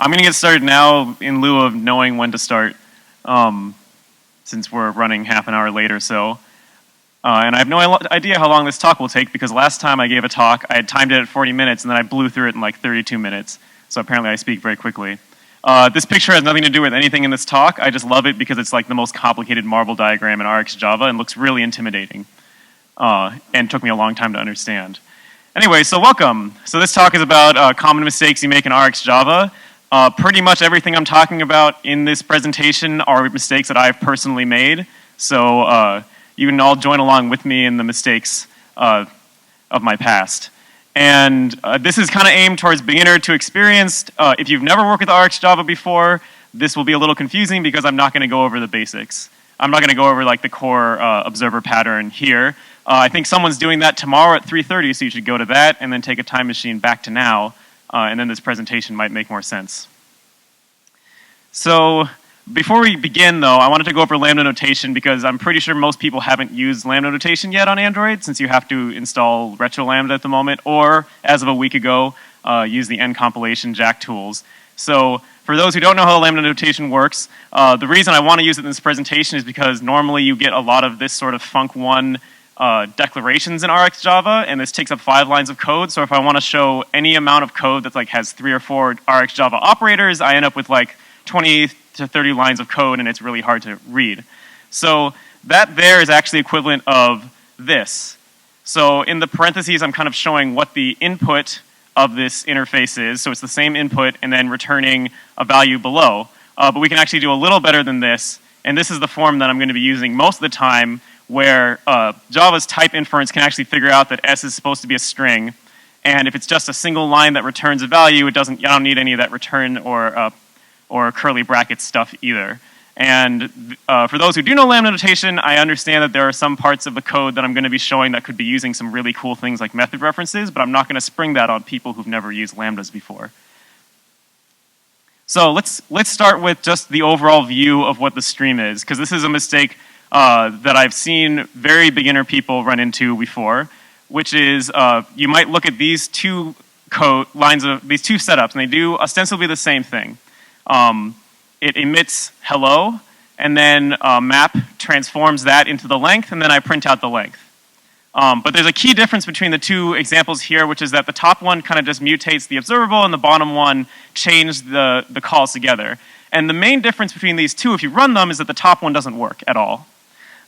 I'm going to get started now in lieu of knowing when to start, since we're running half an hour late or so. And I have no idea how long this talk will take, because last time I gave a talk, I had timed it at 40 minutes, and then I blew through it in like 32 minutes. So apparently I speak very quickly. This picture has nothing to do with anything in this talk. I just love it because it's like the most complicated marble diagram in RxJava and looks really intimidating. And took me a long time to understand. Anyway, so welcome. So this talk is about common mistakes you make in RxJava. Pretty much everything I'm talking about in this presentation are mistakes that I've personally made. So you can all join along with me in the mistakes of my past. And this is kind of aimed towards beginner to experienced. If you've never worked with RxJava before, this will be a little confusing because I'm not going to go over the basics. I'm not going to go over like the core observer pattern here. I think someone's doing that tomorrow at 3:30, so you should go to that and then take a time machine back to now, and then this presentation might make more sense. So before we begin, though, I wanted to go over Lambda Notation because I'm pretty sure most people haven't used Lambda Notation yet on Android, since you have to install RetroLambda at the moment, or as of a week ago, use the nCompilation Jack tools. So for those who don't know how Lambda Notation works, the reason I want to use it in this presentation is because normally you get a lot of this sort of Func1 declarations in RxJava, and this takes up 5 lines of code. So if I want to show any amount of code that like has 3 or 4 RxJava operators, I end up with like 20 to 30 lines of code, and it's really hard to read. So that there is actually equivalent of this. So in the parentheses, I'm kind of showing what the input of this interface is. So it's the same input and then returning a value below. But we can actually do a little better than this. And this is the form that I'm going to be using most of the time, where Java's type inference can actually figure out that S is supposed to be a string. And if it's just a single line that returns a value, I don't need any of that return or curly bracket stuff either. And for those who do know Lambda Notation, I understand that there are some parts of the code that I'm going to be showing that could be using some really cool things like method references, but I'm not going to spring that on people who've never used Lambdas before. So let's start with just the overall view of what the stream is, because this is a mistake that I've seen very beginner people run into before, which is you might look at these two these two setups, and they do ostensibly the same thing. It emits hello, and then map transforms that into the length, and then I print out the length. But there's a key difference between the two examples here, which is that the top one kind of just mutates the observable, and the bottom one changed the calls together. And the main difference between these two, if you run them, is that the top one doesn't work at all.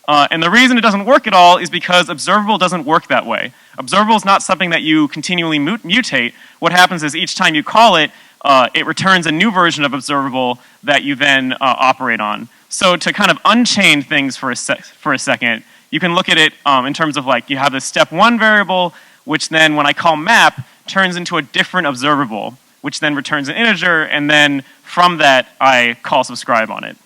And the reason it doesn't work at all is because observable doesn't work that way. Observable is not something that you continually mutate. What happens is each time you call it, it returns a new version of observable that you then operate on. So to kind of unchain things for a second, you can look at it in terms of like you have this step 1 variable, which then when I call map turns into a different observable, which then returns an integer, and then from that I call subscribe on it.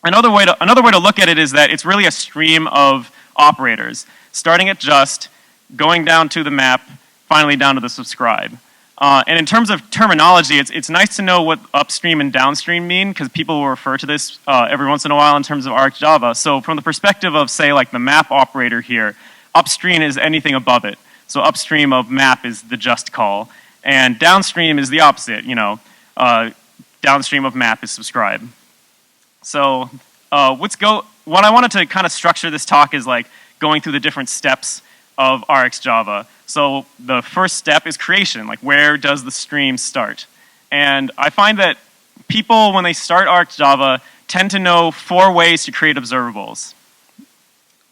Another way to look at it is that it's really a stream of operators, starting at just, going down to the map, finally down to the subscribe. And in terms of terminology, it's nice to know what upstream and downstream mean, because people will refer to this every once in a while in terms of RxJava. So from the perspective of, say, like the map operator here, upstream is anything above it. So upstream of map is the just call, and downstream is the opposite. Downstream of map is subscribe. So what I wanted to kind of structure this talk is like going through the different steps of RxJava. So the first step is creation, like where does the stream start? And I find that people, when they start RxJava, tend to know 4 ways to create observables.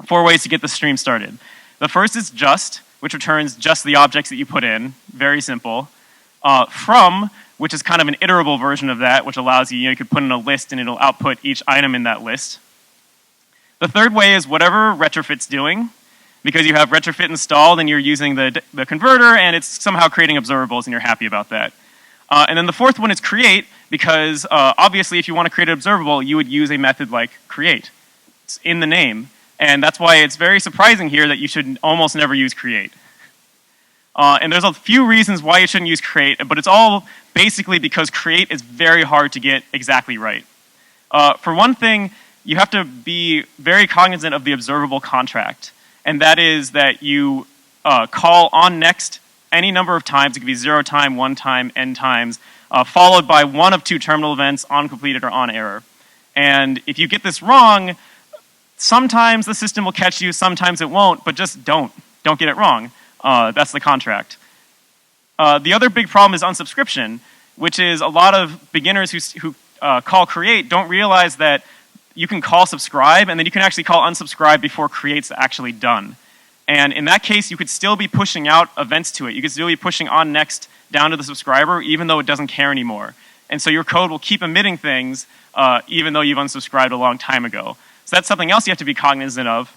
4 ways to get the stream started. The first is just, which returns just the objects that you put in, very simple. From, which is kind of an iterable version of that, which allows you could put in a list and it'll output each item in that list. The third way is whatever retrofit's doing, because you have retrofit installed and you're using the converter and it's somehow creating observables and you're happy about that. And then the fourth one is create, because obviously if you want to create an observable, you would use a method like create. It's in the name. And that's why it's very surprising here that you should almost never use create. And there's a few reasons why you shouldn't use create, but it's all basically because create is very hard to get exactly right. For one thing, you have to be very cognizant of the observable contract. And that is that you call on next any number of times. It could be 0 time, 1 time, n times, followed by one of two terminal events, onCompleted or onError. And if you get this wrong, sometimes the system will catch you, sometimes it won't, but just don't get it wrong. That's the contract. The other big problem is unsubscription, which is a lot of beginners who call create don't realize that you can call subscribe, and then you can actually call unsubscribe before create's actually done. And in that case, you could still be pushing out events to it. You could still be pushing on next down to the subscriber, even though it doesn't care anymore. And so your code will keep emitting things, even though you've unsubscribed a long time ago. So that's something else you have to be cognizant of.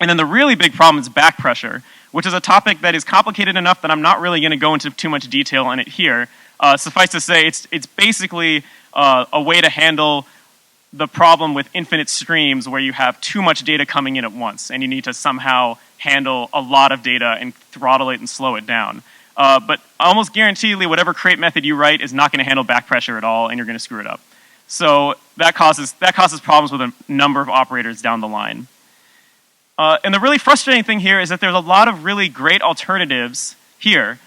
And then the really big problem is back pressure, which is a topic that is complicated enough that I'm not really going to go into too much detail on it here. Suffice to say, it's basically a way to handle the problem with infinite streams where you have too much data coming in at once, and you need to somehow handle a lot of data and throttle it and slow it down. But almost guaranteedly, whatever create method you write is not going to handle back pressure at all, and you're going to screw it up. So that causes problems with a number of operators down the line. And the really frustrating thing here is that there's a lot of really great alternatives here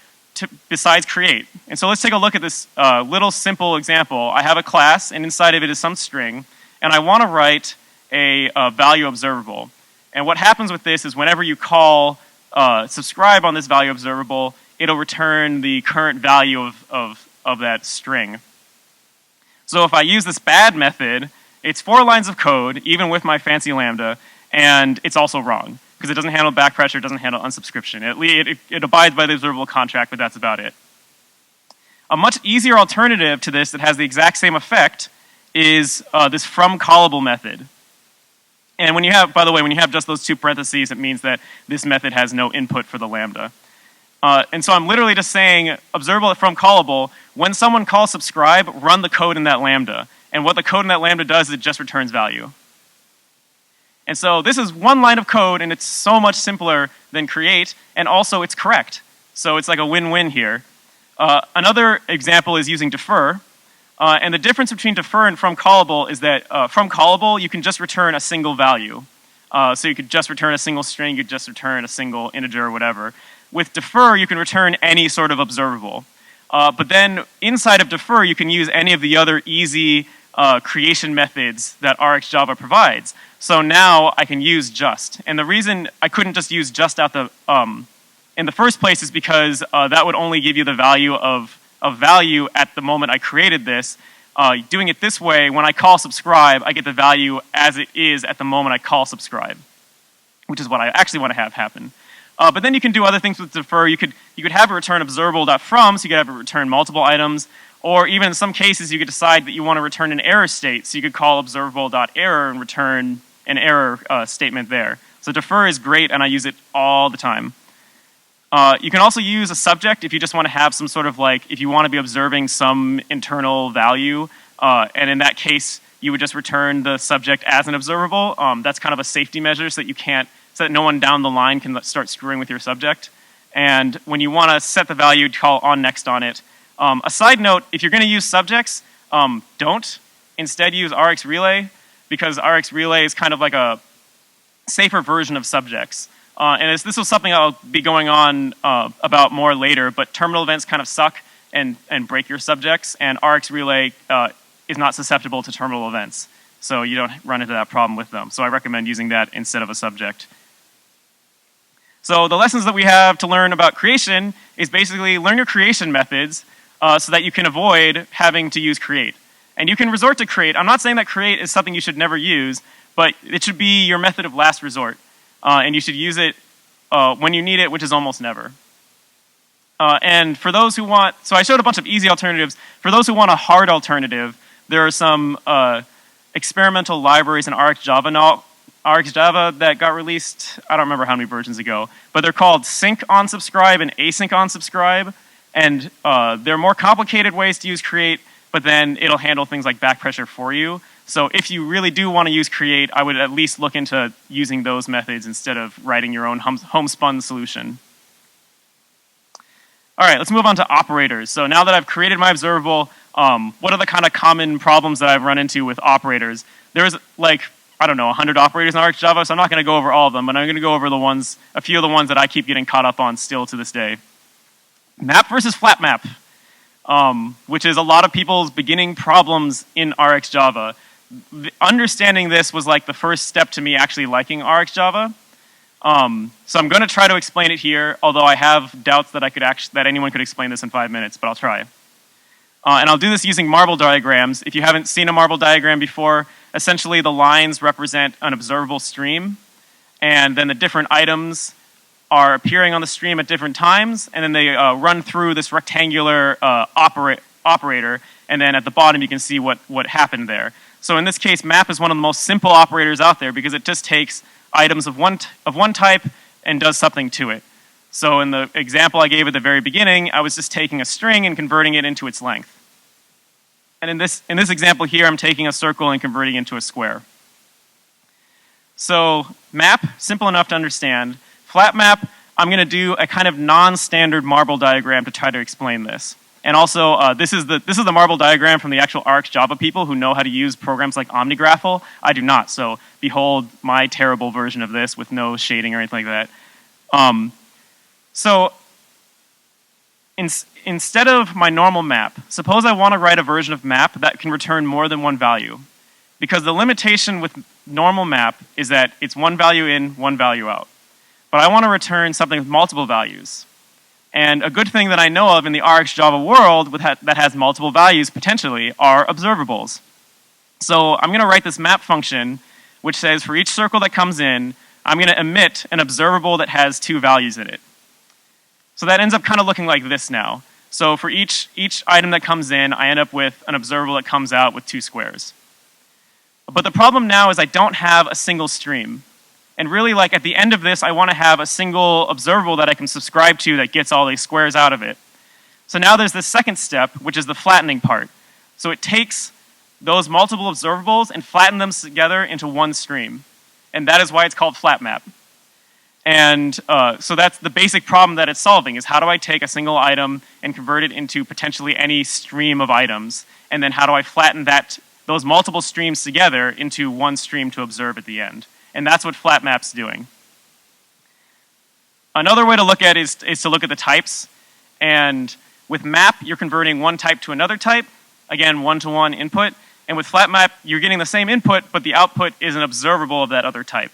besides create. And so let's take a look at this little simple example. I have a class, and inside of it is some string, and I want to write a value observable. And what happens with this is whenever you call subscribe on this value observable, it'll return the current value of that string. So if I use this bad method, it's 4 lines of code, even with my fancy Lambda, and it's also wrong, because it doesn't handle back pressure, it doesn't handle unsubscription. It abides by the observable contract, but that's about it. A much easier alternative to this that has the exact same effect is this from callable method. And when you have, by the way, when you have just those 2 parentheses, it means that this method has no input for the Lambda. And so I'm literally just saying observable from callable, when someone calls subscribe, run the code in that Lambda. And what the code in that Lambda does is it just returns value. And so this is 1 line of code, and it's so much simpler than create, and also it's correct. So it's like a win-win here. Another example is using defer. And the difference between defer and from callable is that from callable, you can just return a single value. So you could just return a single string, you could just return a single integer or whatever. With defer, you can return any sort of observable. But then inside of defer, you can use any of the other easy creation methods that RxJava provides. So now I can use just. And the reason I couldn't just use just out in the first place is because that would only give you the value of value at the moment I created this. Doing it this way, when I call subscribe, I get the value as it is at the moment I call subscribe, which is what I actually want to have happen. But then you can do other things with defer. You could have it return observable.from, so you could have it return multiple items, or even in some cases you could decide that you want to return an error state, so you could call observable.error and return an error statement there. So defer is great, and I use it all the time. You can also use a subject if you just want to have some sort of if you want to be observing some internal value, and in that case, you would just return the subject as an observable. That's kind of a safety measure so that no one down the line can start screwing with your subject. And when you want to set the value, call onNext on it. A side note, if you're going to use subjects, don't. Instead use RxRelay, because RxRelay is kind of like a safer version of subjects. And this was something I'll be going on about more later, but terminal events kind of suck and break your subjects, and RxRelay is not susceptible to terminal events. So you don't run into that problem with them. So I recommend using that instead of a subject. So the lessons that we have to learn about creation is basically learn your creation methods so that you can avoid having to use create. And you can resort to create. I'm not saying that create is something you should never use, but it should be your method of last resort. And you should use it when you need it, which is almost never. And for those who want, so I showed a bunch of easy alternatives. For those who want a hard alternative, there are some experimental libraries in RxJava that got released, I don't remember how many versions ago, but they're called sync on subscribe and async on subscribe. And they're more complicated ways to use create, but then it'll handle things like back pressure for you. So if you really do want to use create, I would at least look into using those methods instead of writing your own homespun solution. All right, let's move on to operators. So now that I've created my observable, what are the kind of common problems that I've run into with operators? There's I don't know, 100 operators in RxJava, so I'm not going to go over all of them, but I'm going to go over a few of the ones that I keep getting caught up on still to this day. Map versus flatMap. which is a lot of people's beginning problems in RxJava. Understanding this was like the first step to me actually liking RxJava. So I'm going to try to explain it here, although I have doubts that that anyone could explain this in 5 minutes, but I'll try. And I'll do this using marble diagrams. If you haven't seen a marble diagram before, essentially the lines represent an observable stream, and then the different items are appearing on the stream at different times, and then they run through this rectangular operator, and then at the bottom you can see what happened there. So in this case, map is one of the most simple operators out there because it just takes items of one type and does something to it. So in the example I gave at the very beginning, I was just taking a string and converting it into its length. And in this example here, I'm taking a circle and converting it into a square. So map, simple enough to understand. flatMap, I'm going to do a kind of non-standard marble diagram to try to explain this. And also, this is the marble diagram from the actual RxJava people who know how to use programs like OmniGraffle. I do not, so behold my terrible version of this with no shading or anything like that. So instead of my normal map, suppose I want to write a version of map that can return more than one value. Because the limitation with normal map is that it's one value in, one value out. But I want to return something with multiple values. And a good thing that I know of in the RxJava world that has multiple values potentially are observables. So I'm going to write this map function which says for each circle that comes in, I'm going to emit an observable that has 2 values in it. So that ends up kind of looking like this now. So for each item that comes in, I end up with an observable that comes out with 2 squares. But the problem now is I don't have a single stream. And really, like at the end of this, I want to have a single observable that I can subscribe to that gets all these squares out of it. So now there's this second step, which is the flattening part. So it takes those multiple observables and flatten them together into one stream. And that is why it's called flatMap. And so that's the basic problem that it's solving, is how do I take a single item and convert it into potentially any stream of items? And then how do I flatten those multiple streams together into one stream to observe at the end? And that's what flatMap's doing. Another way to look at it is to look at the types. And with map, you're converting one type to another type. Again, one-to-one input. And with flatMap, you're getting the same input, but the output is an observable of that other type.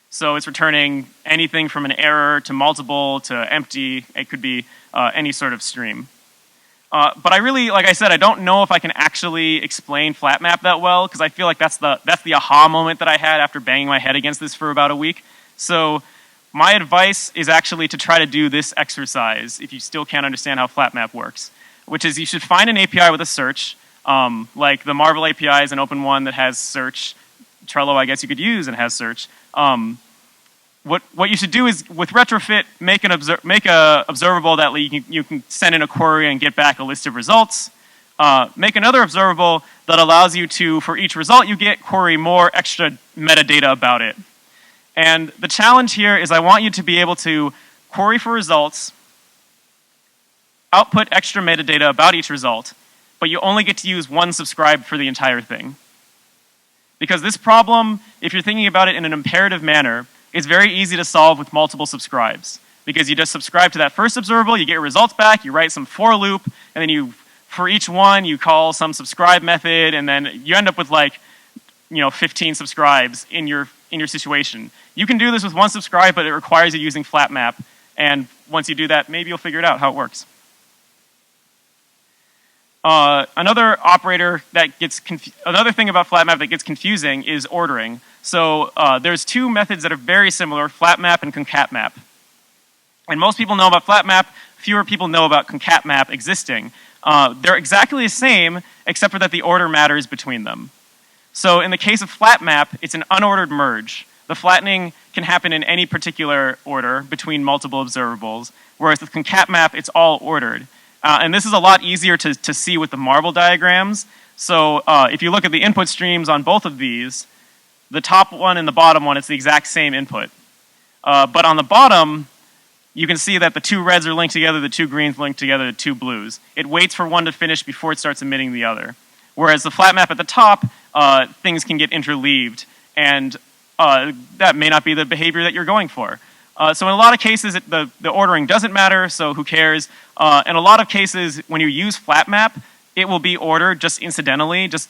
So it's returning anything from an error to multiple to empty. It could be any sort of stream. But I really, like I said, I don't know if I can actually explain flatMap that well, because I feel like that's the aha moment that I had after banging my head against this for about a week. So my advice is actually to try to do this exercise if you still can't understand how flatMap works, which is you should find an API with a search, like the Marvel API is an open one that has search. Trello, I guess you could use and has search. What you should do is, with retrofit, make a observable that you can send in a query and get back a list of results. Make another observable that allows you to, for each result you get, query more extra metadata about it. And the challenge here is I want you to be able to query for results, output extra metadata about each result, but you only get to use one subscribe for the entire thing. Because this problem, if you're thinking about it in an imperative manner, is very easy to solve with multiple subscribes. Because you just subscribe to that first observable, you get your results back, you write some for loop, and then for each one, you call some subscribe method, and then you end up with 15 subscribes in your situation. You can do this with one subscribe, but it requires you using flatMap. And once you do that, maybe you'll figure it out how it works. Another thing about flatMap that gets confusing is ordering. So there's 2 methods that are very similar, flatMap and concatMap. And most people know about flatMap, fewer people know about concatMap existing. They're exactly the same, except for that the order matters between them. So in the case of flatMap, it's an unordered merge. The flattening can happen in any particular order between multiple observables, whereas with concatMap, it's all ordered. And this is a lot easier to see with the marble diagrams. So if you look at the input streams on both of these, the top one and the bottom one, it's the exact same input. But on the bottom, you can see that the 2 reds are linked together, the 2 greens linked together, the 2 blues. It waits for one to finish before it starts emitting the other. Whereas the flatMap at the top, things can get interleaved, and that may not be the behavior that you're going for. So in a lot of cases, the ordering doesn't matter, so who cares? In a lot of cases, when you use flatMap, it will be ordered just incidentally, just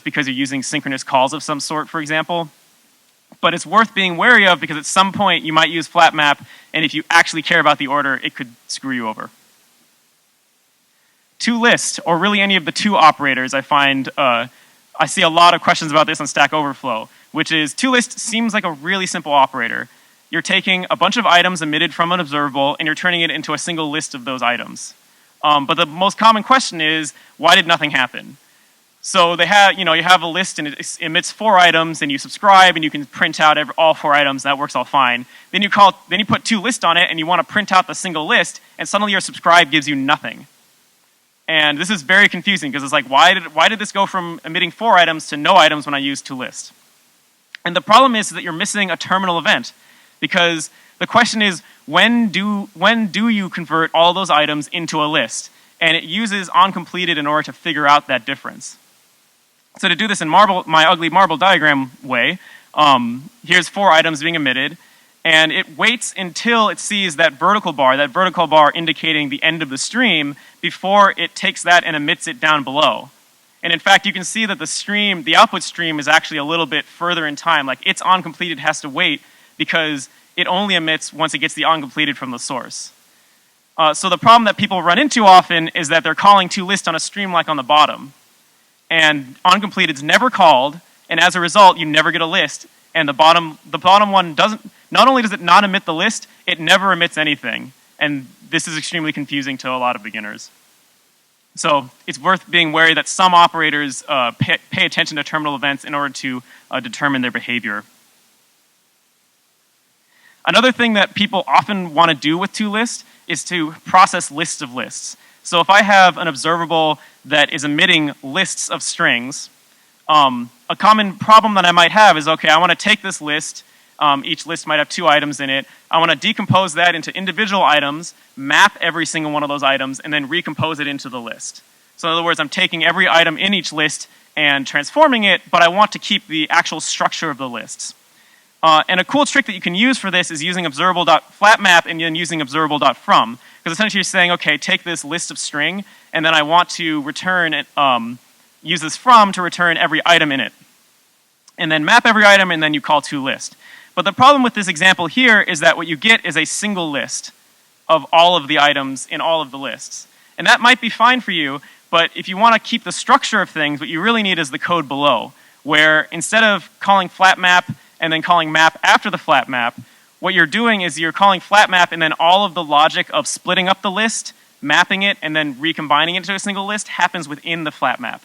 because you're using synchronous calls of some sort, for example. But it's worth being wary of because at some point you might use flatMap, and if you actually care about the order, it could screw you over. ToList, or really any of the to operators, I find, I see a lot of questions about this on Stack Overflow, which is ToList seems like a really simple operator. You're taking a bunch of items emitted from an observable and you're turning it into a single list of those items. But the most common question is, why did nothing happen? So they have, you have a list and it emits 4 items and you subscribe and you can print out all 4 items, that works all fine. Then you put ToList on it and you want to print out the single list and suddenly your subscribe gives you nothing. And this is very confusing because it's like, why did this go from emitting 4 items to no items when I use ToList? And the problem is that you're missing a terminal event because the question is, when do you convert all those items into a list? And it uses onCompleted in order to figure out that difference. So to do this in my ugly marble diagram way, here's 4 items being emitted, and it waits until it sees that vertical bar indicating the end of the stream, before it takes that and emits it down below. And in fact, you can see that the output stream is actually a little bit further in time. Like its onCompleted has to wait because it only emits once it gets the onCompleted from the source. So the problem that people run into often is that they're calling ToList on a stream like on the bottom. And onCompleted is never called, and as a result, you never get a list. And the bottom one not only does it not emit the list, it never emits anything. And this is extremely confusing to a lot of beginners. So it's worth being wary that some operators pay attention to terminal events in order to determine their behavior. Another thing that people often want to do with ToList is to process lists of lists. So if I have an observable that is emitting lists of strings, a common problem that I might have is, okay, I want to take this list, each list might have 2 items in it, I want to decompose that into individual items, map every single one of those items, and then recompose it into the list. So in other words, I'm taking every item in each list and transforming it, but I want to keep the actual structure of the lists. And a cool trick that you can use for this is using observable.flatMap and then using observable.from. Because essentially you're saying, okay, take this list of string, and then I want to return it, use this from to return every item in it. And then map every item, and then you call ToList. But the problem with this example here is that what you get is a single list of all of the items in all of the lists. And that might be fine for you, but if you want to keep the structure of things, what you really need is the code below, where instead of calling flatMap and then calling map after the flatMap, what you're doing is you're calling flatMap and then all of the logic of splitting up the list, mapping it, and then recombining it into a single list happens within the flatMap.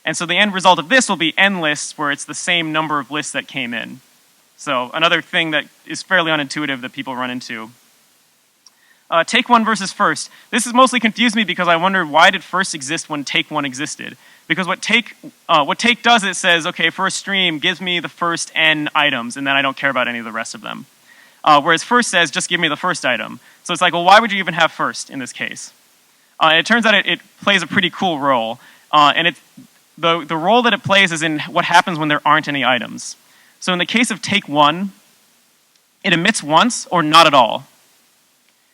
And so the end result of this will be n lists, where it's the same number of lists that came in. So another thing that is fairly unintuitive that people run into. Take one versus first. This has mostly confused me because I wondered, why did first exist when take one existed? Because what take does, it says, okay, first stream gives me the first n items, and then I don't care about any of the rest of them. Whereas first says, just give me the first item. So it's like, well, why would you even have first in this case? It turns out it plays a pretty cool role. And the role that it plays is in what happens when there aren't any items. So in the case of take one, it emits once or not at all.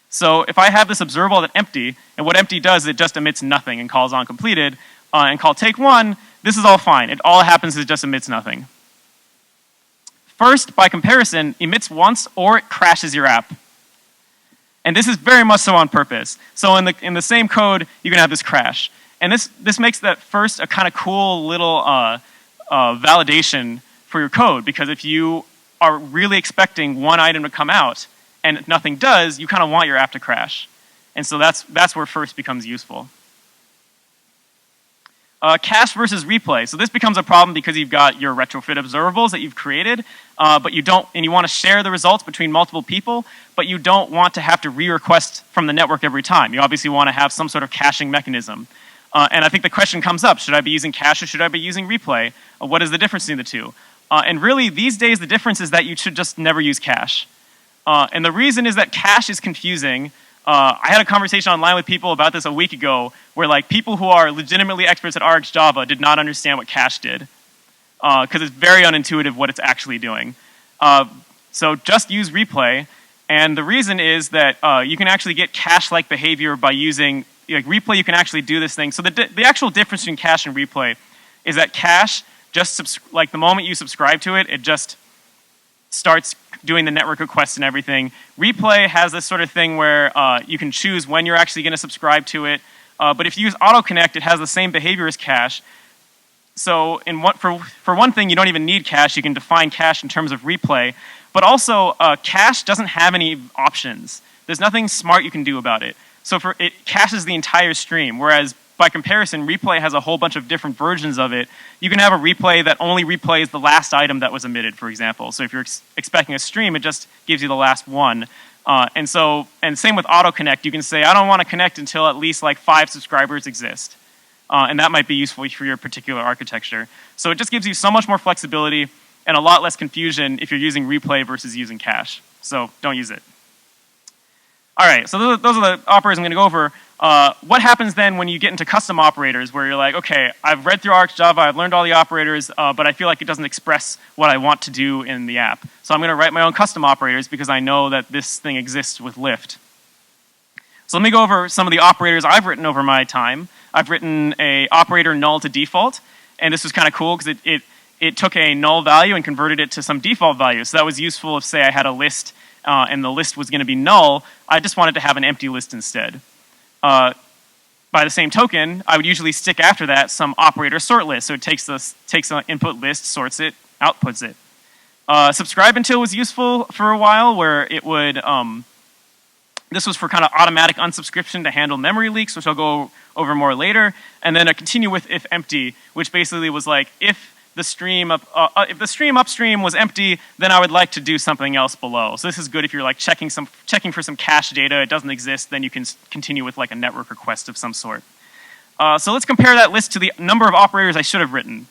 So if I have this observable that's empty, and what empty does is it just emits nothing and calls onCompleted, and call take one, this is all fine. It all happens is it just emits nothing. First, by comparison, emits once or it crashes your app. And this is very much so on purpose. So in the same code, you can have this crash. And this makes that first a kind of cool little validation for your code, because if you are really expecting one item to come out and nothing does, you kind of want your app to crash. And so that's where first becomes useful. Cache versus replay. So this becomes a problem because you've got your retrofit observables that you've created, but you want to share the results between multiple people, but you don't want to have to re-request from the network every time. You obviously want to have some sort of caching mechanism. And I think the question comes up, should I be using cache or should I be using replay? What is the difference between the two? And really, these days, the difference is that you should just never use cache. And the reason is that cache is confusing. I had a conversation online with people about this a week ago, where like people who are legitimately experts at RxJava did not understand what cache did, because it's very unintuitive what it's actually doing. So just use replay, And the reason is that you can actually get cache-like behavior by using, like replay, you can actually do this thing. So the actual difference between cache and replay is that cache, like the moment you subscribe to it, it just starts doing the network requests and everything. Replay has this sort of thing where you can choose when you're actually going to subscribe to it. But if you use AutoConnect, it has the same behavior as cache. So for one thing, you don't even need cache. You can define cache in terms of replay. But also, cache doesn't have any options. There's nothing smart you can do about it. So it caches the entire stream, whereas by comparison, replay has a whole bunch of different versions of it. You can have a replay that only replays the last item that was emitted, for example. So if you're expecting a stream, it just gives you the last one. And same with AutoConnect. You can say, I don't want to connect until at least like 5 subscribers exist. And that might be useful for your particular architecture. So it just gives you so much more flexibility and a lot less confusion if you're using replay versus using cache. So don't use it. All right, so those are the operators I'm going to go over. What happens then when you get into custom operators where you're like, okay, I've read through RxJava, I've learned all the operators, but I feel like it doesn't express what I want to do in the app. So I'm going to write my own custom operators because I know that this thing exists with Lyft. So let me go over some of the operators I've written over my time. I've written a operator null to default, and this was kind of cool because it took a null value and converted it to some default value. So that was useful if, say, I had a list and the list was going to be null. I just wanted to have an empty list instead. By the same token, I would usually stick after that some operator sort list. So it takes an input list, sorts it, outputs it. Subscribe until was useful for a while, where it would, this was for kind of automatic unsubscription to handle memory leaks, which I'll go over more later. And then a continue with if empty, which basically was like, if the stream upstream was empty, then I would like to do something else below. So this is good if you're like checking for some cache data, it doesn't exist, then you can continue with like a network request of some sort. So let's compare that list to the number of operators I should have written.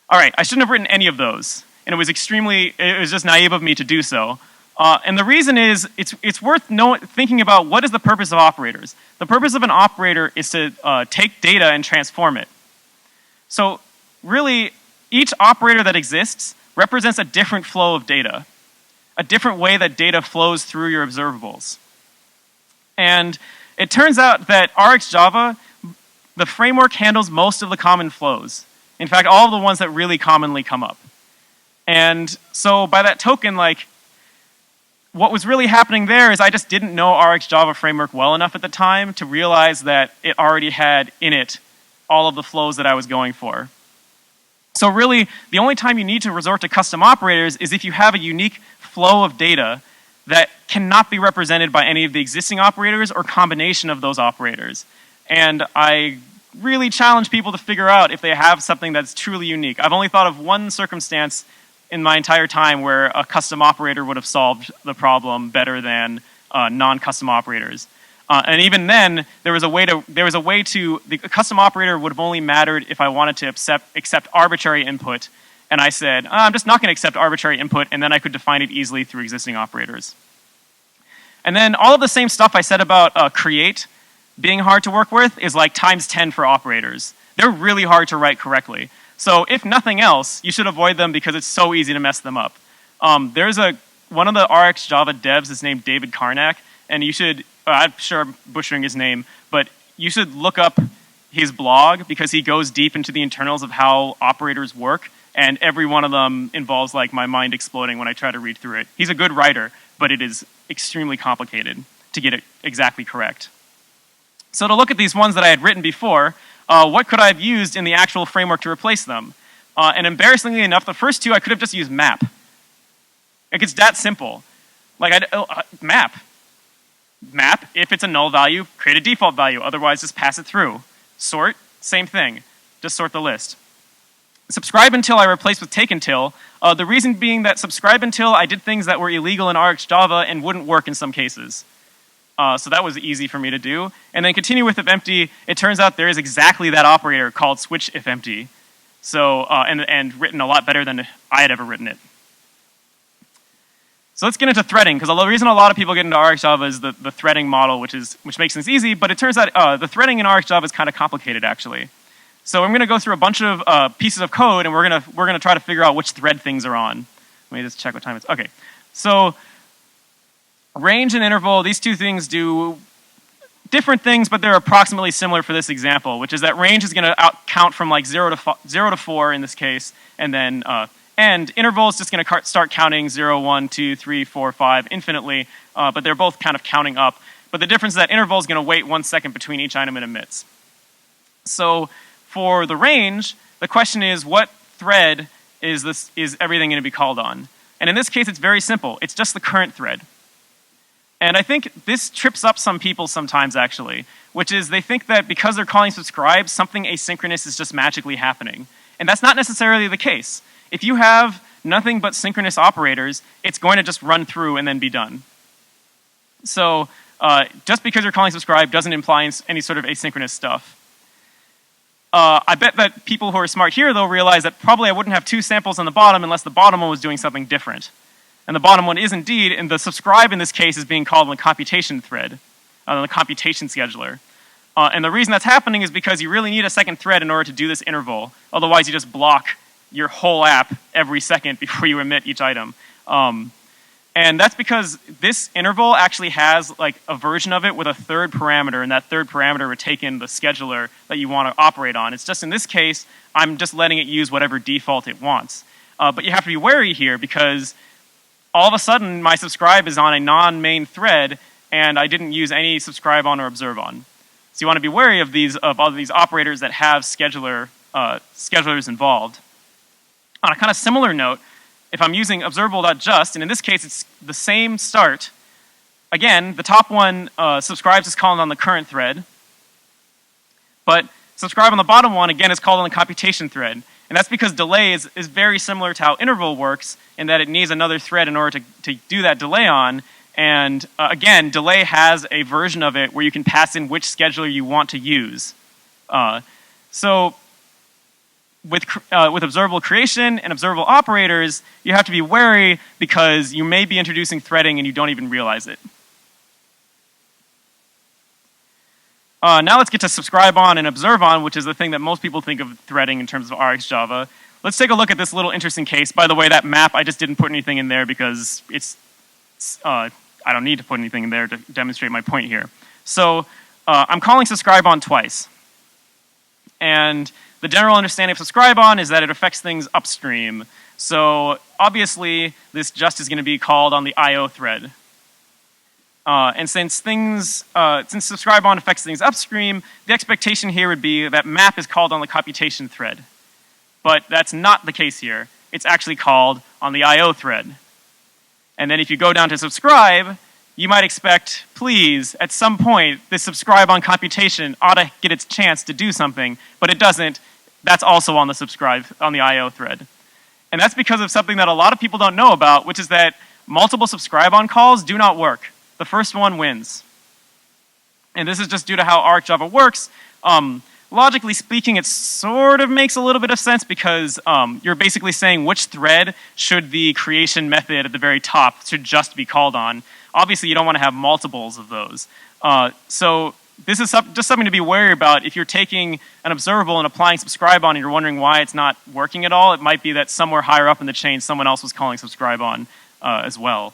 All right, I shouldn't have written any of those, and it was just naive of me to do so. And the reason is, it's worth thinking about what is the purpose of operators. The purpose of an operator is to take data and transform it. So really, each operator that exists represents a different flow of data, a different way that data flows through your observables. And it turns out that RxJava, the framework handles most of the common flows. In fact, all of the ones that really commonly come up. And so by that token, like, what was really happening there is I just didn't know RxJava framework well enough at the time to realize that it already had in it all of the flows that I was going for. So really, the only time you need to resort to custom operators is if you have a unique flow of data that cannot be represented by any of the existing operators or combination of those operators. And I really challenge people to figure out if they have something that's truly unique. I've only thought of one circumstance in my entire time where a custom operator would have solved the problem better than non-custom operators. And even then, the custom operator would have only mattered if I wanted to accept arbitrary input. And I said, I'm just not going to accept arbitrary input, and then I could define it easily through existing operators. And then all of the same stuff I said about create being hard to work with is like times 10 for operators. They're really hard to write correctly. So if nothing else, you should avoid them because it's so easy to mess them up. There's one of the RxJava devs is named David Karnak, and you should, I'm sure I'm butchering his name, but you should look up his blog because he goes deep into the internals of how operators work, and every one of them involves like my mind exploding when I try to read through it. He's a good writer, but it is extremely complicated to get it exactly correct. So to look at these ones that I had written before, what could I have used in the actual framework to replace them? And embarrassingly enough, the first two I could have just used map. Like, it's that simple. Like, map. Map, if it's a null value, create a default value. Otherwise, just pass it through. Sort, same thing. Just sort the list. Subscribe until I replaced with take until. The reason being that subscribe until I did things that were illegal in RxJava and wouldn't work in some cases. So that was easy for me to do. And then continue with if empty. It turns out there is exactly that operator called switch if empty. So, and written a lot better than I had ever written it. So let's get into threading, because the reason a lot of people get into RxJava is the threading model, which makes things easy, but it turns out the threading in RxJava is kind of complicated, actually. So I'm going to go through a bunch of pieces of code, and we're going to try to figure out which thread things are on, Let me just check what time it's. Okay, so range and interval, these two things do different things, but they're approximately similar for this example, which is that range is going to count from like 0 to 4 in this case, and then and interval is just going to start counting 0, 1, 2, 3, 4, 5 infinitely, but they're both kind of counting up. But the difference is that interval is going to wait 1 second between each item it emits. So for the range, the question is what thread is everything going to be called on? And in this case, it's very simple. It's just the current thread. And I think this trips up some people sometimes, actually, which is they think that because they're calling subscribe, something asynchronous is just magically happening. And that's not necessarily the case. If you have nothing but synchronous operators, it's going to just run through and then be done. So just because you're calling subscribe doesn't imply any sort of asynchronous stuff. I bet that people who are smart here, though, realize that probably I wouldn't have two samples on the bottom unless the bottom one was doing something different. And the bottom one is indeed, and the subscribe in this case is being called on the computation thread, on the computation scheduler. And the reason that's happening is because you really need a second thread in order to do this interval. Otherwise, you just block your whole app every second before you emit each item. And that's because this interval actually has like a version of it with a third parameter, and that third parameter would take in the scheduler that you want to operate on. It's just in this case, I'm just letting it use whatever default it wants. But you have to be wary here because all of a sudden my subscribe is on a non-main thread and I didn't use any subscribe on or observe on. So you want to be wary of all of these operators that have schedulers involved. On a kind of similar note, if I'm using observable.just, and in this case it's the same start, again, the top one subscribes is called on the current thread, but subscribe on the bottom one, again, is called on the computation thread. And that's because delay is very similar to how interval works in that it needs another thread in order to do that delay on. And again, delay has a version of it where you can pass in which scheduler you want to use. So with observable creation and observable operators, you have to be wary because you may be introducing threading and you don't even realize it. Now let's get to subscribe on and observe on, which is the thing that most people think of threading in terms of RxJava. Let's take a look at this little interesting case. By the way, that map, I just didn't put anything in there because I don't need to put anything in there to demonstrate my point here. So I'm calling subscribe on twice. And the general understanding of subscribe on is that it affects things upstream. So obviously, this just is going to be called on the IO thread. And since subscribe on affects things upstream, the expectation here would be that map is called on the computation thread. But that's not the case here. It's actually called on the IO thread. And then if you go down to subscribe, you might expect, please, at some point, this subscribe on computation ought to get its chance to do something, but it doesn't. That's also on the subscribe, on the IO thread. And that's because of something that a lot of people don't know about, which is that multiple subscribe on calls do not work. The first one wins. And this is just due to how RxJava works. Logically speaking, it sort of makes a little bit of sense because you're basically saying which thread should the creation method at the very top should just be called on. Obviously, you don't want to have multiples of those. So this is just something to be wary about. If you're taking an observable and applying subscribe on and you're wondering why it's not working at all, it might be that somewhere higher up in the chain, someone else was calling subscribe on as well.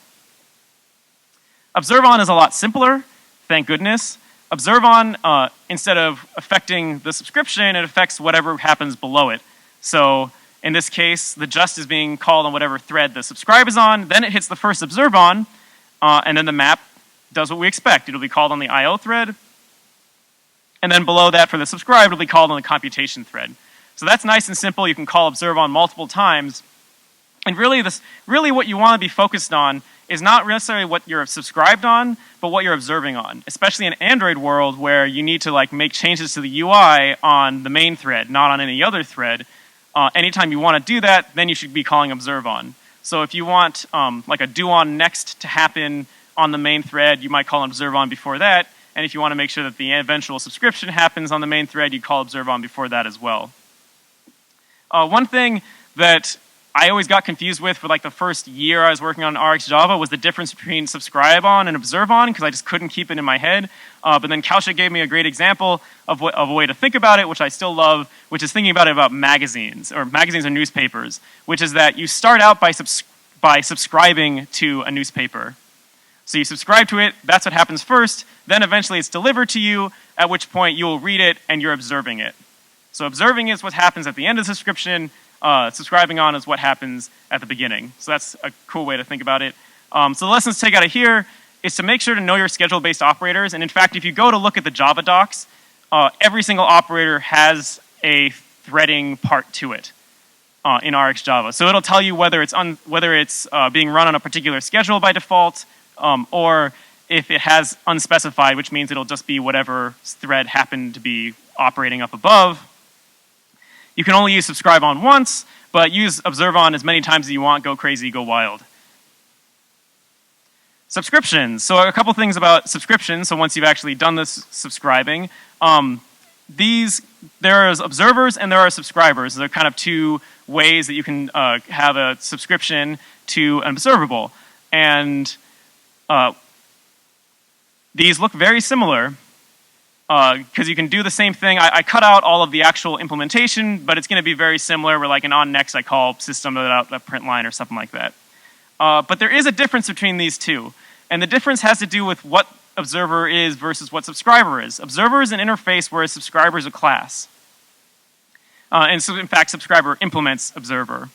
Observe on is a lot simpler, thank goodness. Observe on, instead of affecting the subscription, it affects whatever happens below it. So in this case, the just is being called on whatever thread the subscribe is on, then it hits the first observe on, and then the map does what we expect. It'll be called on the IO thread, and then below that for the subscribe, it'll be called on the computation thread. So that's nice and simple. You can call observe on multiple times. And really what you want to be focused on is not necessarily what you're subscribed on, but what you're observing on, especially in Android world where you need to like make changes to the UI on the main thread, not on any other thread. Anytime you want to do that, then you should be calling observe on. So if you want like a do on next to happen on the main thread, you might call observe on before that. And if you want to make sure that the eventual subscription happens on the main thread, you call observe on before that as well. One thing that I always got confused with for like the first year I was working on RxJava was the difference between subscribe on and observe on because I just couldn't keep it in my head. But then Kausha gave me a great example of a way to think about it, which I still love, which is thinking about it about magazines or newspapers, which is that you start out by by subscribing to a newspaper. So you subscribe to it, that's what happens first, then eventually it's delivered to you, at which point you will read it and you're observing it. So observing is what happens at the end of the subscription, subscribing on is what happens at the beginning. So that's a cool way to think about it. So the lessons to take out of here is to make sure to know your schedule-based operators, and in fact, if you go to look at the Java docs, every single operator has a threading part to it in RxJava. So it'll tell you whether it's being run on a particular schedule by default, or if it has unspecified, which means it'll just be whatever thread happened to be operating up above. You can only use subscribe on once, but use observe on as many times as you want, go crazy, go wild. Subscriptions. So a couple things about subscriptions. So once you've actually done this subscribing, there is observers and there are subscribers. They're kind of two ways that you can have a subscription to an observable. And these look very similar because you can do the same thing. I cut out all of the actual implementation, but it's going to be very similar. Where like an onNext, I call system without a print line or something like that. But there is a difference between these two. And the difference has to do with what observer is versus what subscriber is. Observer is an interface, whereas subscriber is a class. And so in fact, subscriber implements observer.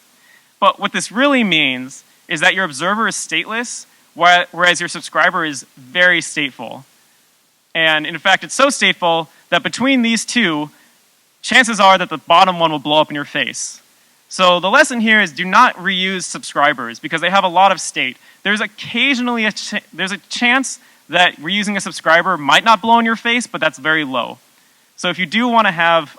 But what this really means is that your observer is stateless, whereas your subscriber is very stateful. And in fact, it's so stateful that between these two, chances are that the bottom one will blow up in your face. So the lesson here is do not reuse subscribers because they have a lot of state. There's occasionally there's a chance that reusing a subscriber might not blow in your face, but that's very low. So if you do want to have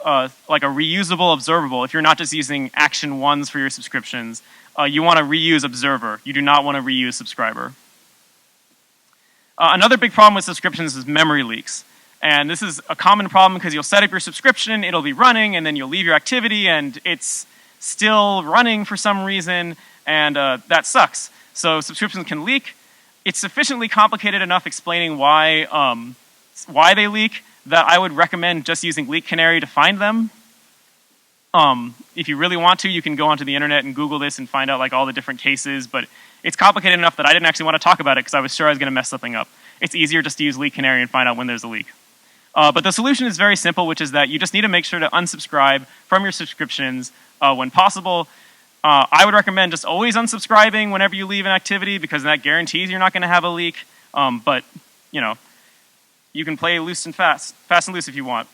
like a reusable observable, if you're not just using action ones for your subscriptions, you want to reuse observer. You do not want to reuse subscriber. Another big problem with subscriptions is memory leaks. And this is a common problem because you'll set up your subscription, it'll be running, and then you'll leave your activity, and it's still running for some reason, and that sucks. So subscriptions can leak. It's sufficiently complicated enough explaining why they leak that I would recommend just using Leak Canary to find them. If you really want to, you can go onto the internet and Google this and find out like all the different cases, but it's complicated enough that I didn't actually want to talk about it because I was sure I was going to mess something up. It's easier just to use Leak Canary and find out when there's a leak. But the solution is very simple, which is that you just need to make sure to unsubscribe from your subscriptions when possible. I would recommend just always unsubscribing whenever you leave an activity because that guarantees you're not going to have a leak. But, you know, you can play loose and fast and loose if you want.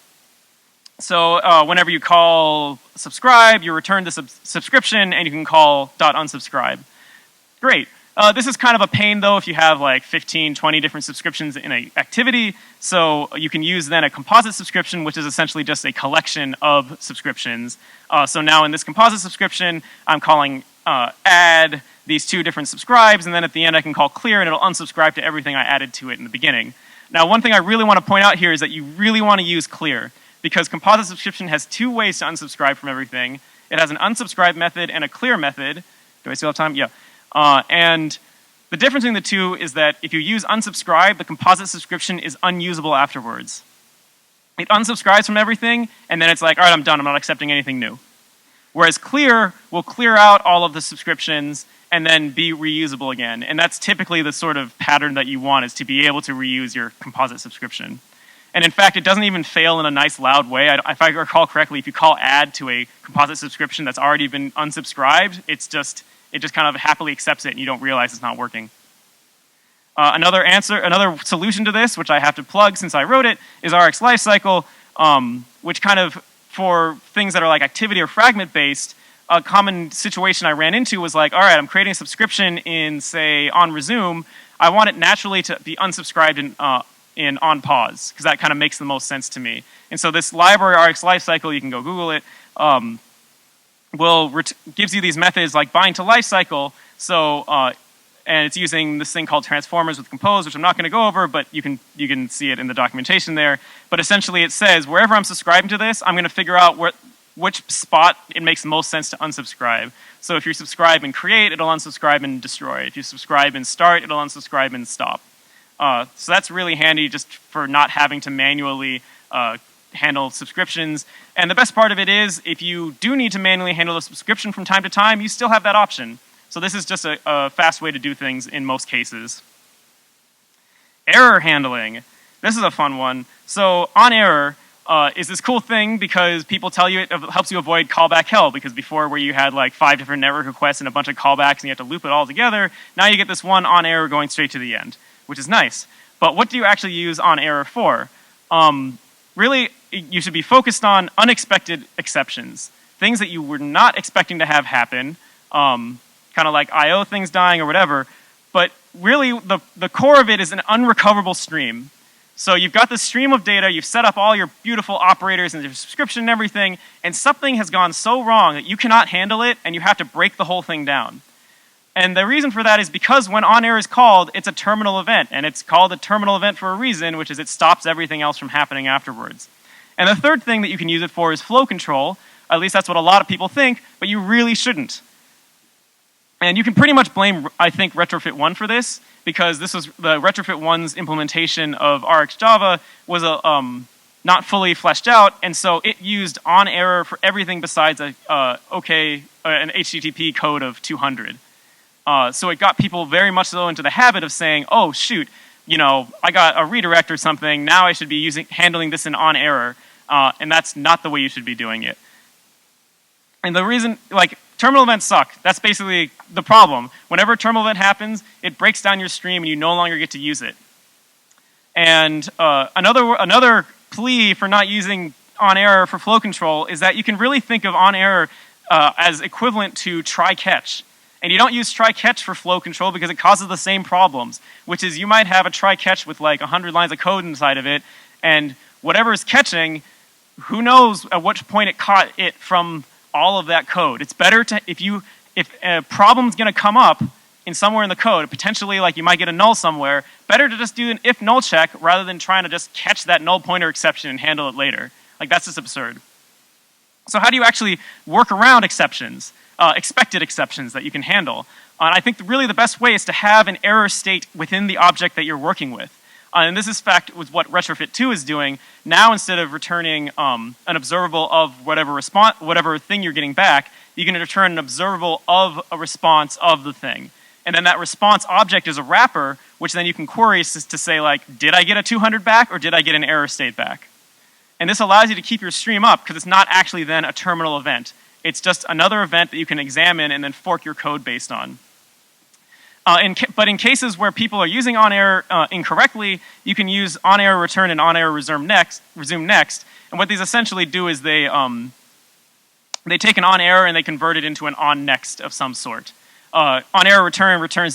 So whenever you call subscribe, you return the subscription, and you can call .unsubscribe. Great. This is kind of a pain, though, if you have like 15, 20 different subscriptions in an activity. So you can use then a composite subscription, which is essentially just a collection of subscriptions. So now in this composite subscription, I'm calling add these two different subscribes, and then at the end I can call clear, and it'll unsubscribe to everything I added to it in the beginning. Now, one thing I really want to point out here is that you really want to use clear, because composite subscription has two ways to unsubscribe from everything. It has an unsubscribe method and a clear method. Do I still have time? Yeah. And the difference between the two is that if you use unsubscribe, the composite subscription is unusable afterwards. It unsubscribes from everything, and then it's like, all right, I'm done. I'm not accepting anything new. Whereas clear will clear out all of the subscriptions and then be reusable again. And that's typically the sort of pattern that you want, is to be able to reuse your composite subscription. And in fact, it doesn't even fail in a nice loud way. If I recall correctly, if you call add to a composite subscription that's already been unsubscribed, it just kind of happily accepts it and you don't realize it's not working. Another solution to this, which I have to plug since I wrote it, is RxLifecycle, which kind of, for things that are like activity or fragment based, a common situation I ran into was like, all right, I'm creating a subscription in, say, onResume. I want it naturally to be unsubscribed in onPause, because that kind of makes the most sense to me. And so this library, RxLifecycle, you can go Google it, gives you these methods like bind to lifecycle. So, and it's using this thing called transformers with compose, which I'm not going to go over, but you can see it in the documentation there. But essentially, it says wherever I'm subscribing to this, I'm going to figure out which spot it makes the most sense to unsubscribe. So if you subscribe and create, it'll unsubscribe and destroy. If you subscribe and start, it'll unsubscribe and stop. So that's really handy just for not having to manually handle subscriptions. And the best part of it is, if you do need to manually handle a subscription from time to time, you still have that option. So this is just a fast way to do things in most cases. Error handling. This is a fun one. So onError is this cool thing because people tell you it helps you avoid callback hell, because before where you had like 5 different network requests and a bunch of callbacks and you have to loop it all together, now you get this one onError going straight to the end, which is nice. But what do you actually use onError for? Really, you should be focused on unexpected exceptions. Things that you were not expecting to have happen, kind of like I/O things dying or whatever, but really the core of it is an unrecoverable stream. So you've got this stream of data, you've set up all your beautiful operators and your subscription and everything, and something has gone so wrong that you cannot handle it and you have to break the whole thing down. And the reason for that is because when onError is called, it's a terminal event, and it's called a terminal event for a reason, which is it stops everything else from happening afterwards. And the third thing that you can use it for is flow control. At least that's what a lot of people think, but you really shouldn't. And you can pretty much blame, I think, Retrofit 1 for this, because this was the Retrofit 1's implementation of RxJava was not fully fleshed out, and so it used onError for everything besides an HTTP code of 200. So it got people very much so into the habit of saying, oh shoot, you know, I got a redirect or something, now I should be handling this in onError, and that's not the way you should be doing it. And the reason, like, terminal events suck. That's basically the problem. Whenever a terminal event happens, it breaks down your stream and you no longer get to use it. And another plea for not using onError for flow control is that you can really think of onError as equivalent to try-catch. And you don't use try-catch for flow control because it causes the same problems, which is you might have a try-catch with like 100 lines of code inside of it, and whatever is catching, who knows at which point it caught it from all of that code. It's better to, if a problem's gonna come up in somewhere in the code, potentially like you might get a null somewhere, better to just do an if null check rather than trying to just catch that null pointer exception and handle it later. Like, that's just absurd. So how do you actually work around exceptions, expected exceptions that you can handle? And I think really the best way is to have an error state within the object that you're working with. And this is fact with what Retrofit 2 is doing. Now instead of returning an observable of whatever thing you're getting back, you can return an observable of a response of the thing. And then that response object is a wrapper, which then you can query to say like, did I get a 200 back or did I get an error state back? And this allows you to keep your stream up because it's not actually then a terminal event. It's just another event that you can examine and then fork your code based on. But in cases where people are using onError incorrectly, you can use onError return and onError resume next. And what these essentially do is they take an onError and they convert it into an onNext of some sort. onError return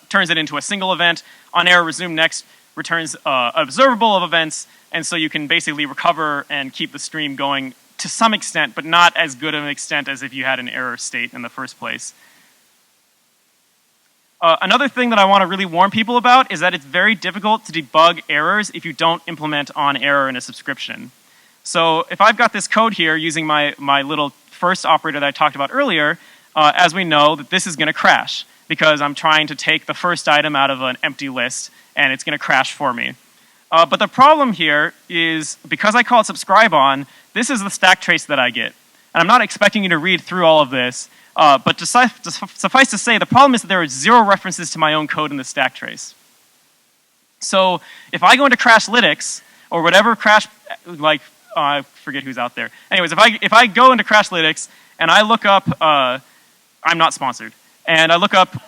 turns it into a single event. onError resume next returns observable of events, and so you can basically recover and keep the stream going to some extent, but not as good of an extent as if you had an error state in the first place. Another thing that I want to really warn people about is that it's very difficult to debug errors if you don't implement onError in a subscription. So if I've got this code here using my little first operator that I talked about earlier, as we know that this is going to crash because I'm trying to take the first item out of an empty list and it's going to crash for me. But the problem here is because I call it subscribe on, this is the stack trace that I get. And I'm not expecting you to read through all of this, but suffice to say, the problem is that there are 0 references to my own code in the stack trace. So if I go into Crashlytics, or whatever crash, like, I forget who's out there. Anyways, if I go into Crashlytics, and I look up, I'm not sponsored, and I look up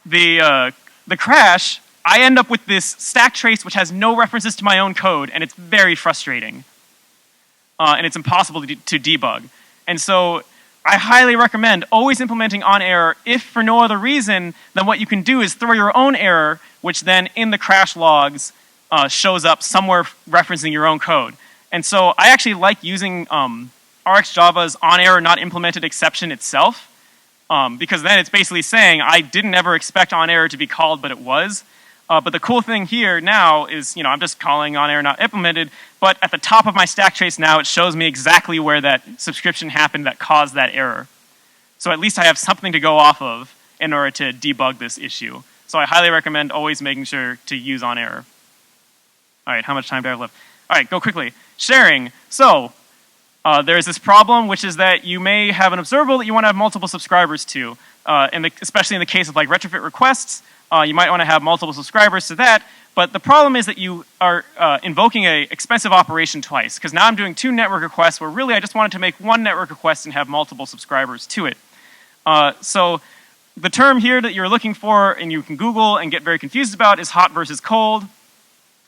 the crash, I end up with this stack trace which has no references to my own code, and it's very frustrating. And it's impossible to debug. And so I highly recommend always implementing onError if for no other reason than what you can do is throw your own error, which then in the crash logs shows up somewhere referencing your own code. And so I actually like using RxJava's onError not implemented exception itself, because then it's basically saying I didn't ever expect onError to be called, but it was. But the cool thing here now is, I'm just calling onError not implemented, but at the top of my stack trace now, it shows me exactly where that subscription happened that caused that error. So at least I have something to go off of in order to debug this issue. So I highly recommend always making sure to use onError. All right, how much time do I have left? All right, go quickly. Sharing. So there's this problem, which is that you may have an observable that you want to have multiple subscribers to. especially in the case of like retrofit requests, you might want to have multiple subscribers to that. But the problem is that you are invoking an expensive operation twice, because now I'm doing 2 network requests where really I just wanted to make 1 network request and have multiple subscribers to it. So the term here that you're looking for and you can Google and get very confused about is hot versus cold,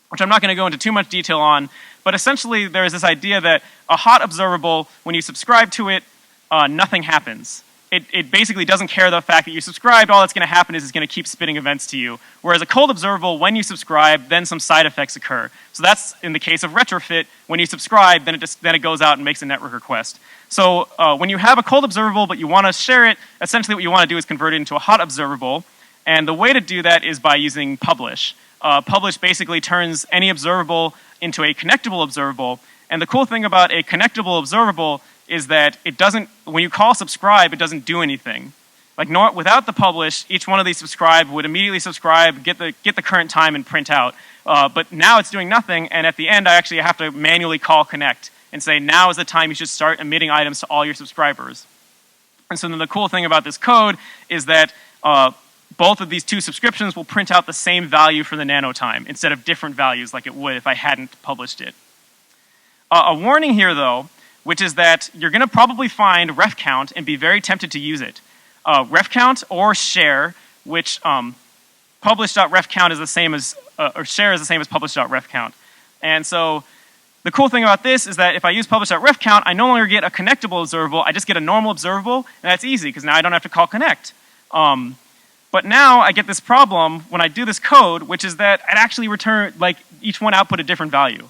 which I'm not going to go into too much detail on. But essentially there is this idea that a hot observable, when you subscribe to it, nothing happens. It basically doesn't care the fact that you subscribed. All that's going to happen is it's going to keep spitting events to you. Whereas a cold observable, when you subscribe, then some side effects occur. So that's in the case of retrofit. When you subscribe, then it goes out and makes a network request. So when you have a cold observable but you want to share it, essentially what you want to do is convert it into a hot observable. And the way to do that is by using publish. Publish basically turns any observable into a connectable observable. And the cool thing about a connectable observable is that it doesn't, when you call subscribe, it doesn't do anything. Like without the publish, each one of these subscribe would immediately subscribe, get the current time and print out. But now it's doing nothing, and at the end I actually have to manually call connect and say now is the time you should start emitting items to all your subscribers. And so then the cool thing about this code is that both of these 2 subscriptions will print out the same value for the nanotime instead of different values like it would if I hadn't published it. A warning here though, which is that you're going to probably find refCount and be very tempted to use it. refCount or share, which publish.refCount is the same as, or share is the same as publish.refCount. And so the cool thing about this is that if I use publish.refCount, I no longer get a connectable observable, I just get a normal observable, and that's easy because now I don't have to call connect. But now I get this problem when I do this code, which is that it actually return, like each one output a different value.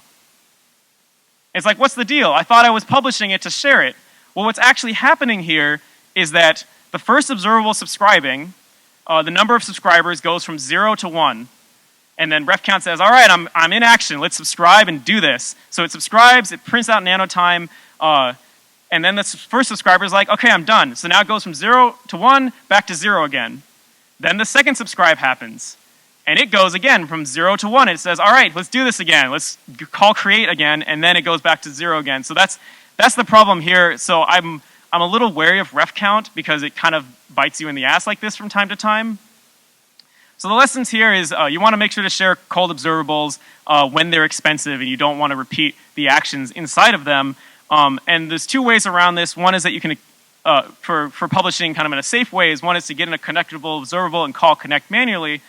It's like, what's the deal? I thought I was publishing it to share it. Well, what's actually happening here is that the first observable subscribing, the number of subscribers goes from 0 to 1. And then refCount says, all right, I'm in action. Let's subscribe and do this. So it subscribes, it prints out nanotime, and then the first subscriber is like, okay, I'm done. So now it goes from 0 to 1, back to 0 again. Then the second subscribe happens. And it goes again from 0 to 1. It says, all right, let's do this again. Let's call create again, and then it goes back to 0 again. So that's the problem here. So I'm a little wary of refCount because it kind of bites you in the ass like this from time to time. So the lessons here is you want to make sure to share cold observables when they're expensive and you don't want to repeat the actions inside of them. And there's 2 ways around this. One is that you can, for publishing kind of in a safe way, is one is to get in a connectable observable and call connect manually.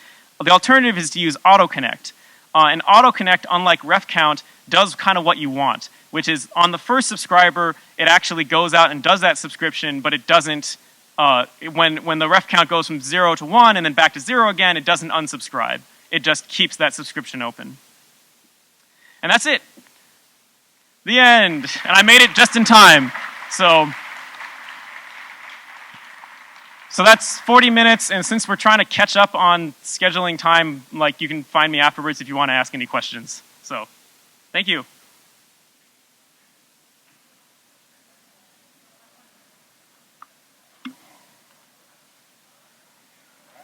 The alternative is to use autoconnect. And autoconnect, unlike refCount, does kind of what you want, which is on the first subscriber, it actually goes out and does that subscription, but it doesn't, when the refCount goes from 0 to 1 and then back to 0 again, it doesn't unsubscribe. It just keeps that subscription open. And that's it. The end. And I made it just in time. So that's 40 minutes, and since we're trying to catch up on scheduling time, like you can find me afterwards if you want to ask any questions. So, thank you.